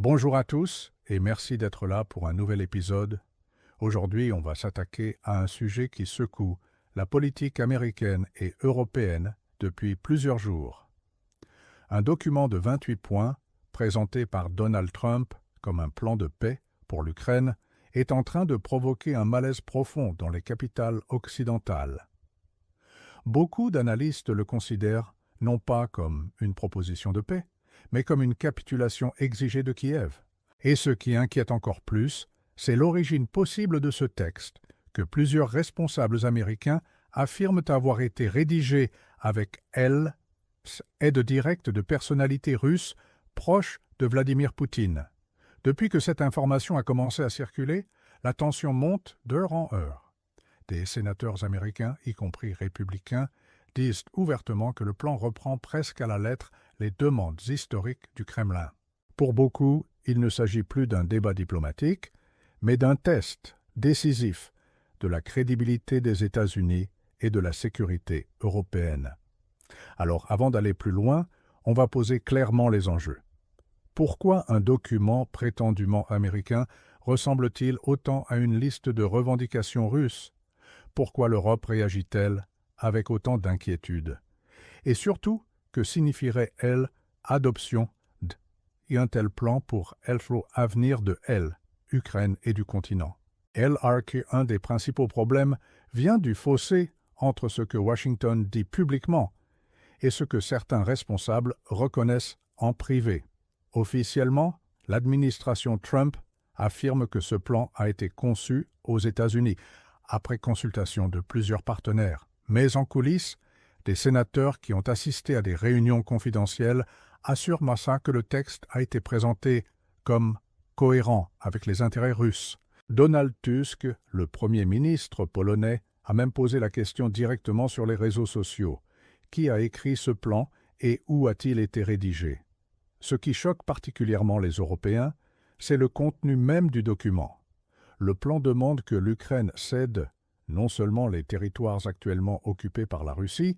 Bonjour à tous et merci d'être là pour un nouvel épisode. Aujourd'hui, on va s'attaquer à un sujet qui secoue la politique américaine et européenne depuis plusieurs jours. Un document de 28 points, présenté par Donald Trump comme un plan de paix pour l'Ukraine, est en train de provoquer un malaise profond dans les capitales occidentales. Beaucoup d'analystes le considèrent non pas comme une proposition de paix, mais comme une capitulation exigée de Kiev. Et ce qui inquiète encore plus, c'est l'origine possible de ce texte, que plusieurs responsables américains affirment avoir été rédigé avec aide directe de personnalités russes proches de Vladimir Poutine. Depuis que cette information a commencé à circuler, la tension monte d'heure en heure. Des sénateurs américains, y compris républicains, disent ouvertement que le plan reprend presque à la lettre les demandes historiques du Kremlin. Pour beaucoup, il ne s'agit plus d'un débat diplomatique, mais d'un test décisif de la crédibilité des États-Unis et de la sécurité européenne. Alors, avant d'aller plus loin, on va poser clairement les enjeux. Pourquoi un document prétendument américain ressemble-t-il autant à une liste de revendications russes? Pourquoi l'Europe réagit-elle avec autant d'inquiétude? Et surtout, que signifierait, adoption d'un tel plan pour l'avenir de Ukraine et du continent? Un des principaux problèmes vient du fossé entre ce que Washington dit publiquement et ce que certains responsables reconnaissent en privé. Officiellement, l'administration Trump affirme que ce plan a été conçu aux États-Unis, après consultation de plusieurs partenaires. Mais en coulisses, des sénateurs qui ont assisté à des réunions confidentielles assurent que le texte a été présenté comme cohérent avec les intérêts russes. Donald Tusk, le Premier ministre polonais, a même posé la question directement sur les réseaux sociaux. Qui a écrit ce plan et où a-t-il été rédigé? Ce qui choque particulièrement les Européens, c'est le contenu même du document. Le plan demande que l'Ukraine cède non seulement les territoires actuellement occupés par la Russie,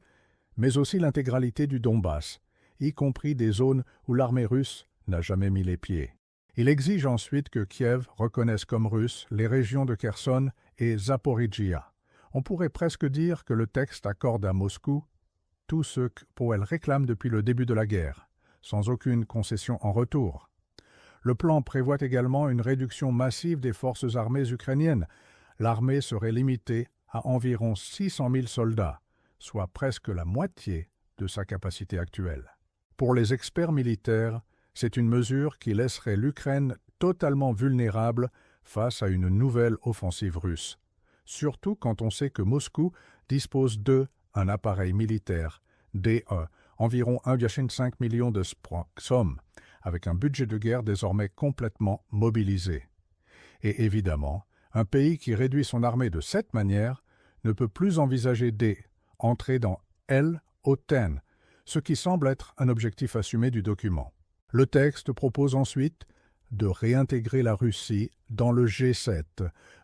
mais aussi l'intégralité du Donbass, y compris des zones où l'armée russe n'a jamais mis les pieds. Il exige ensuite que Kiev reconnaisse comme russe les régions de Kherson et Zaporijjia. On pourrait presque dire que le texte accorde à Moscou tout ce qu'elle réclame depuis le début de la guerre, sans aucune concession en retour. Le plan prévoit également une réduction massive des forces armées ukrainiennes. L'armée serait limitée à environ 600 000 soldats, soit presque la moitié de sa capacité actuelle. Pour les experts militaires, c'est une mesure qui laisserait l'Ukraine totalement vulnérable face à une nouvelle offensive russe, surtout quand on sait que Moscou dispose d'un appareil militaire, environ 1,5 million de sommes, avec un budget de guerre désormais complètement mobilisé. Et évidemment, un pays qui réduit son armée de cette manière ne peut plus envisager d'entrer dans l'OTAN, ce qui semble être un objectif assumé du document. Le texte propose ensuite de réintégrer la Russie dans le G7,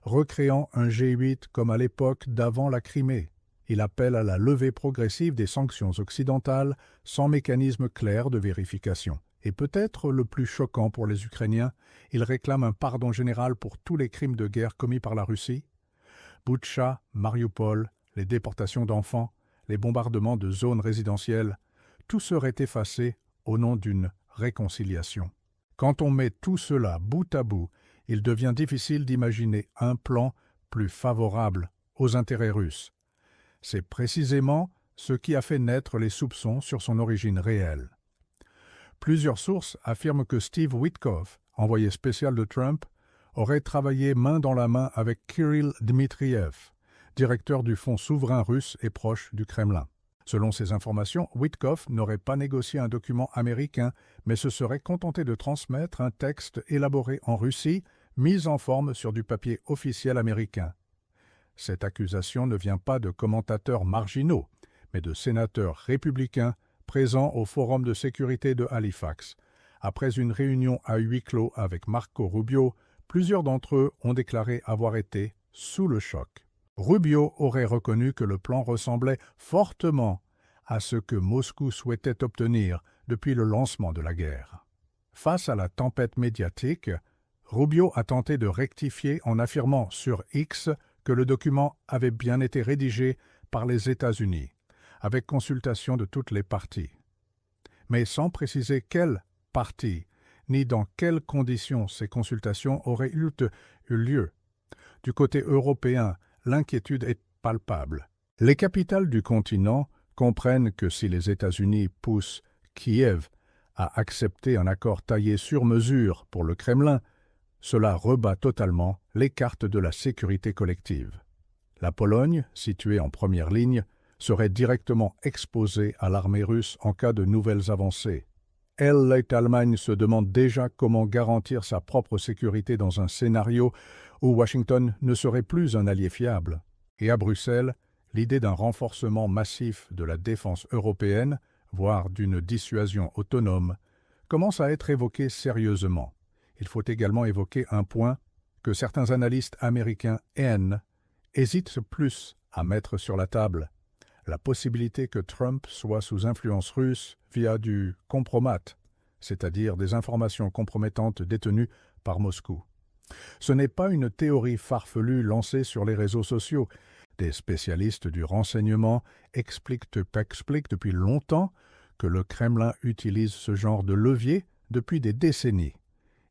recréant un G8 comme à l'époque d'avant la Crimée. Il appelle à la levée progressive des sanctions occidentales sans mécanisme clair de vérification. Et peut-être le plus choquant pour les Ukrainiens, il réclame un pardon général pour tous les crimes de guerre commis par la Russie. Boutcha, Mariupol, les déportations d'enfants, les bombardements de zones résidentielles, tout serait effacé au nom d'une réconciliation. Quand on met tout cela bout à bout, il devient difficile d'imaginer un plan plus favorable aux intérêts russes. C'est précisément ce qui a fait naître les soupçons sur son origine réelle. Plusieurs sources affirment que Steve Witkoff, envoyé spécial de Trump, aurait travaillé main dans la main avec Kirill Dmitriev, directeur du Fonds souverain russe et proche du Kremlin. Selon ces informations, Witkoff n'aurait pas négocié un document américain, mais se serait contenté de transmettre un texte élaboré en Russie, mis en forme sur du papier officiel américain. Cette accusation ne vient pas de commentateurs marginaux, mais de sénateurs républicains présents au Forum de sécurité de Halifax. Après une réunion à huis clos avec Marco Rubio, plusieurs d'entre eux ont déclaré avoir été sous le choc. Rubio aurait reconnu que le plan ressemblait fortement à ce que Moscou souhaitait obtenir depuis le lancement de la guerre. Face à la tempête médiatique, Rubio a tenté de rectifier en affirmant sur X que le document avait bien été rédigé par les États-Unis, avec consultation de toutes les parties. Mais sans préciser quelle partie, ni dans quelles conditions ces consultations auraient eu lieu. Du côté européen, l'inquiétude est palpable. Les capitales du continent comprennent que si les États-Unis poussent Kiev à accepter un accord taillé sur mesure pour le Kremlin, cela rebat totalement les cartes de la sécurité collective. La Pologne, située en première ligne, serait directement exposée à l'armée russe en cas de nouvelles avancées. L'Allemagne se demande déjà comment garantir sa propre sécurité dans un scénario où Washington ne serait plus un allié fiable. Et à Bruxelles, l'idée d'un renforcement massif de la défense européenne, voire d'une dissuasion autonome, commence à être évoquée sérieusement. Il faut également évoquer un point que certains analystes américains hainent, hésitent plus à mettre sur la table: la possibilité que Trump soit sous influence russe via du compromat, c'est-à-dire des informations compromettantes détenues par Moscou. Ce n'est pas une théorie farfelue lancée sur les réseaux sociaux. Des spécialistes du renseignement expliquent depuis longtemps que le Kremlin utilise ce genre de levier depuis des décennies.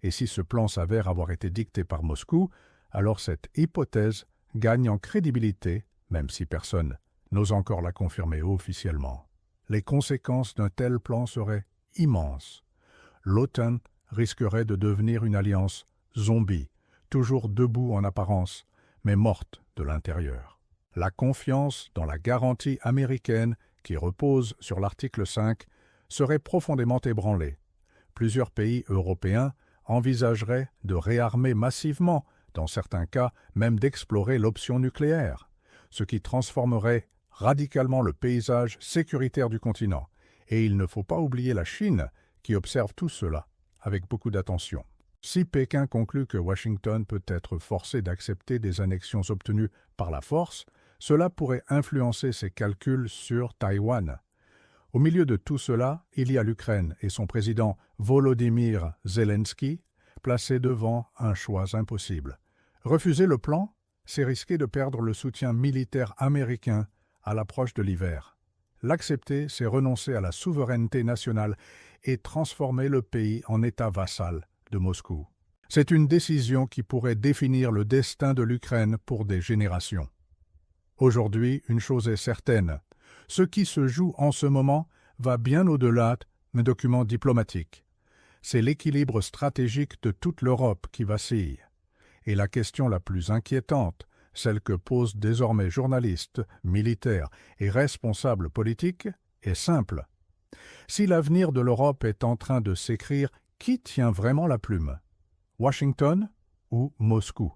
Et si ce plan s'avère avoir été dicté par Moscou, alors cette hypothèse gagne en crédibilité, même si personne n'ose encore la confirmer officiellement. Les conséquences d'un tel plan seraient immenses. L'OTAN risquerait de devenir une alliance zombie, toujours debout en apparence, mais morte de l'intérieur. La confiance dans la garantie américaine, qui repose sur l'article 5, serait profondément ébranlée. Plusieurs pays européens envisageraient de réarmer massivement, dans certains cas même d'explorer l'option nucléaire, ce qui transformerait radicalement le paysage sécuritaire du continent. Et il ne faut pas oublier la Chine, qui observe tout cela avec beaucoup d'attention. Si Pékin conclut que Washington peut être forcé d'accepter des annexions obtenues par la force, cela pourrait influencer ses calculs sur Taïwan. Au milieu de tout cela, il y a l'Ukraine et son président Volodymyr Zelensky, placés devant un choix impossible. Refuser le plan, c'est risquer de perdre le soutien militaire américain à l'approche de l'hiver. L'accepter, c'est renoncer à la souveraineté nationale et transformer le pays en État vassal de Moscou. C'est une décision qui pourrait définir le destin de l'Ukraine pour des générations. Aujourd'hui, une chose est certaine, ce qui se joue en ce moment va bien au-delà d'un document diplomatique. C'est l'équilibre stratégique de toute l'Europe qui vacille. Et la question la plus inquiétante, celle que posent désormais journalistes, militaires et responsables politiques, est simple. Si l'avenir de l'Europe est en train de s'écrire, qui tient vraiment la plume? Washington ou Moscou?